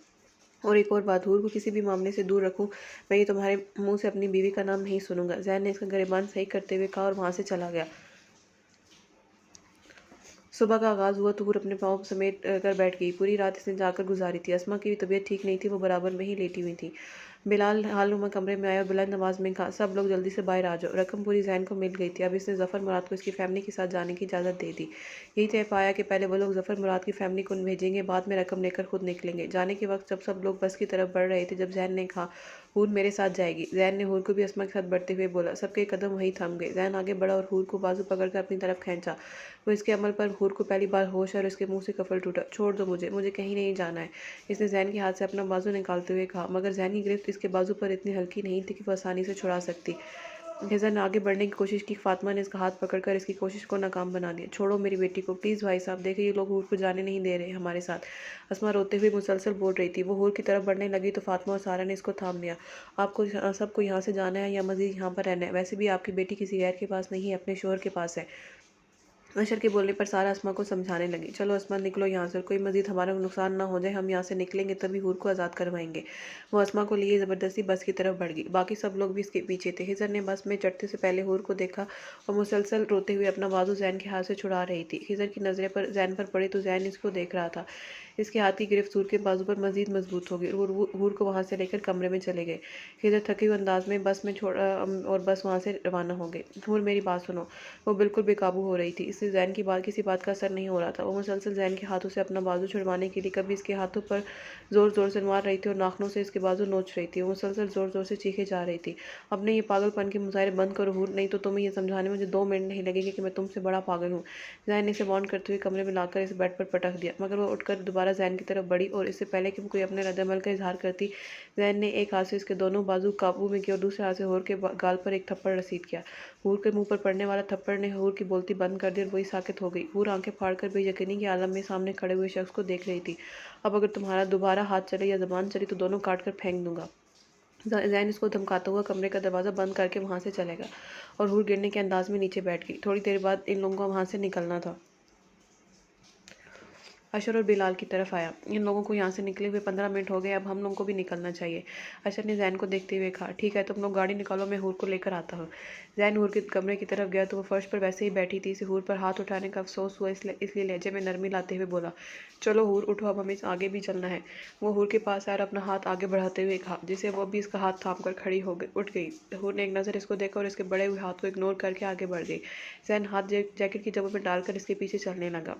और एक और बात, हूर को किसी भी मामले से दूर रखूं, मैं ये तुम्हारे मुंह से अपनी बीवी का नाम नहीं सुनूंगा। जैन ने इसका गिरबान सही करते हुए कहा और वहां से चला गया। सुबह का आगाज़ हुआ तो हूर अपने पाँव समेट कर बैठ गई। पूरी रात इसने जाकर गुजारी थी। अस्मा की भी तबीयत ठीक नहीं थी, वो बराबर में ही लेटी हुई थी। बिलाल हालनुमा कमरे में आया और बुलंद आवाज़ में कहा, सब लोग जल्दी से बाहर आ जाओ। रकम पूरी जैन को मिल गई थी। अब इसने ज़फ़र मुराद को इसकी फैमिली के साथ जाने की इजाज़त दे दी। यही तय पाया कि पहले वो लोग ज़फ़र मुराद की फैमिली को भेजेंगे, बाद में रकम लेकर खुद निकलेंगे। जाने के वक्त जब सब लोग बस की तरफ बढ़ रहे थे, जब जैन ने कहा, हूर मेरे साथ जाएगी। जैन ने हूर को भी अस्मा के साथ बढ़ते हुए बोला। सबके कदम वहीं थम गए। जैन आगे बढ़ा और हूर को बाजू पकड़कर अपनी तरफ खींचा। वो इसके अमल पर हूर को पहली बार होश और उसके मुंह से कफल टूटा। छोड़ दो मुझे, मुझे कहीं नहीं जाना है। इसने जैन के हाथ से अपना बाजू निकालते हुए कहा, मगर जैन की गिरफ्त इसके बाजू पर इतनी हल्की नहीं थी कि वो आसानी से छुड़ा सकती। खिज़र ने आगे बढ़ने की कोशिश की। फातिमा ने इसका हाथ पकड़कर इसकी कोशिश को नाकाम बना दिया। छोड़ो मेरी बेटी को प्लीज़ भाई साहब, देखिए ये लोग हूर को जाने नहीं दे रहे हमारे साथ। अस्मा रोते हुए मुसलसल बोल रही थी। वो हूर की तरफ बढ़ने लगी तो फातिमा और सारा ने इसको थाम लिया। आपको सबको यहाँ से जाना है या मजीद यहाँ पर रहना है? वैसे भी आपकी बेटी किसी गैर के पास नहीं है, अपने शोहर के पास है। अशर के बोलने पर सारा अस्मा को समझाने लगी। चलो अस्मा निकलो यहाँ से, कोई मजीद हमारा नुकसान ना हो जाए। हम यहाँ से निकलेंगे तभी हूर को आज़ाद करवाएंगे। वो अस्मा को लिए ज़बरदस्ती बस की तरफ बढ़ गई। बाकी सब लोग भी इसके पीछे थे। खिज़र ने बस में चढ़ते से पहले हूर को देखा और मुसलसल रोते हुए अपना बाजू जैन के हाथ से छुड़ा रही थी। खिज़र की नज़रें पर जैन पर पड़ी तो जैन इसको देख रहा था। इसके हाथ की गिरफ्त हूर के बाजू पर मजीद मजबूत हो गई। हूर को वहाँ से लेकर कमरे में चले गए। खिज़र थके हुए अंदाज में बस में छोड़ा और बस वहाँ से रवाना हो गई। हूर मेरी बात सुनो। वो बिल्कुल बेकाबू हो रही थी। इससे जैन की बात किसी बात का असर नहीं हो रहा था। वो मुसलसल जैन के हाथों से अपना बाजू छुड़वाने के लिए कभी इसके हाथों पर जोर जोर से मार रही थी और नाखनों से इसके बाजू नोच रही थी। वो मुसलसल जोर जोर से चीखे जा रही थी। अपने ये पागलपन के मुजाहरे बंद करो हूर, नहीं तो तुम्हें ये समझाने में मुझे 2 मिनट नहीं लगेंगे कि मैं तुमसे बड़ा पागल हूँ। जैन ने इसे वार्न करते हुए कमरे में लाकर इसे बेड पर पटक दिया, मगर वो उठकर दोबारा जैन की तरफ बढ़ी और इससे पहले कि वो कोई अपने रद्दमल का इजहार करती, जैन ने एक हाथ से इसके दोनों बाजू काबू में किया और दूसरे हाथ से हूर के गाल पर एक थप्पड़ रसीद किया। हूर के मुंह पर पड़ने वाला थप्पड़ ने हूर की बोलती बंद कर दी और वही साकित हो गई। हूर आंखें फाड़कर बेयकीनी के आलम में सामने खड़े हुए शख्स को देख रही थी। अब अगर तुम्हारा दोबारा हाथ चले या जबान चली तो दोनों काट कर फेंक दूंगा। जैन इसको धमकाता हुआ कमरे का दरवाज़ा बंद करके वहाँ से चलेगा और हूर गिरने के अंदाज में नीचे बैठ गई। थोड़ी देर बाद इन लोगों को वहाँ से निकलना था। अशर और बिलाल की तरफ आया। इन लोगों को यहाँ से निकले हुए 15 मिनट हो गए, अब हम लोगों को भी निकलना चाहिए। अशर ने जैन को देखते हुए कहा, ठीक है तुम लोग गाड़ी निकालो, मैं हूर को लेकर आता हूँ। जैन हूर के कमरे की तरफ गया तो वो फर्श पर वैसे ही बैठी थी। इसे हूर पर हाथ उठाने का अफसोस हुआ, इसलिए लहजे में नरमी लाते हुए बोला, चलो हूर उठो, अब हमें आगे भी चलना है। वो हूर के पास आया और अपना हाथ आगे बढ़ाते हुए कहा, जिसे वो भी इसका हाथ थाम कर खड़ी हो गई उठ गई। हूर ने एक नज़र इसको देखा और इसके बड़े हुए हाथ को इग्नोर करके आगे बढ़ गई। जैन हाथ जैकेट की जगह पर डालकर इसके पीछे चलने लगा।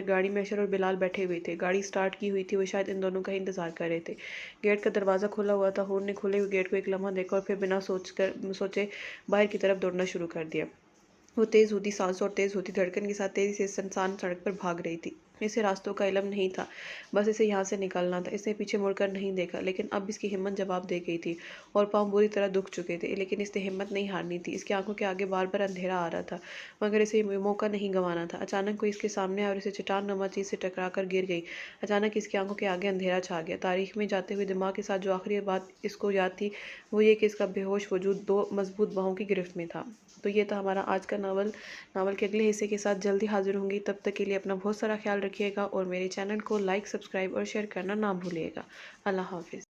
गाड़ी में अशर और बिलाल बैठे हुए थे। गाड़ी स्टार्ट की हुई थी, वो शायद इन दोनों का ही इंतजार कर रहे थे। गेट का दरवाज़ा खुला हुआ था। हूर ने खुले हुए गेट को एक लम्हा देखा और फिर बिना सोचे बाहर की तरफ दौड़ना शुरू कर दिया। वो तेज़ होती सांसों और तेज़ होती धड़कन के साथ तेज़ी से सुनसान सड़क पर भाग रही थी। इसे रास्तों का इल्म नहीं था, बस इसे यहाँ से निकलना था। इसने पीछे मुड़कर नहीं देखा, लेकिन अब इसकी हिम्मत जवाब दे गई थी और पाँव बुरी तरह दुख चुके थे, लेकिन इसने हिम्मत नहीं हारनी थी। इसकी आंखों के आगे बार बार अंधेरा आ रहा था, मगर इसे मौका नहीं गंवाना था। अचानक कोई इसके सामने आया और इसे चट्टान नुमा चीज़ से टकरा कर गिर गई। अचानक इसकी आंखों के आगे अंधेरा छा गया। तारीख में जाते हुए दिमाग के साथ जो आखिरी बात इसको याद थी वो ये कि इसका बेहोश वजूद दो मजबूत बाहों की गिरफ्त में था। तो ये था हमारा आज का नावल। नावल के अगले हिस्से के साथ जल्दी हाजिर होंगी। तब तक के लिए अपना बहुत सारा ख्याल रखिएगा और मेरे चैनल को लाइक, सब्सक्राइब और शेयर करना ना भूलिएगा। अल्लाह हाफिज़।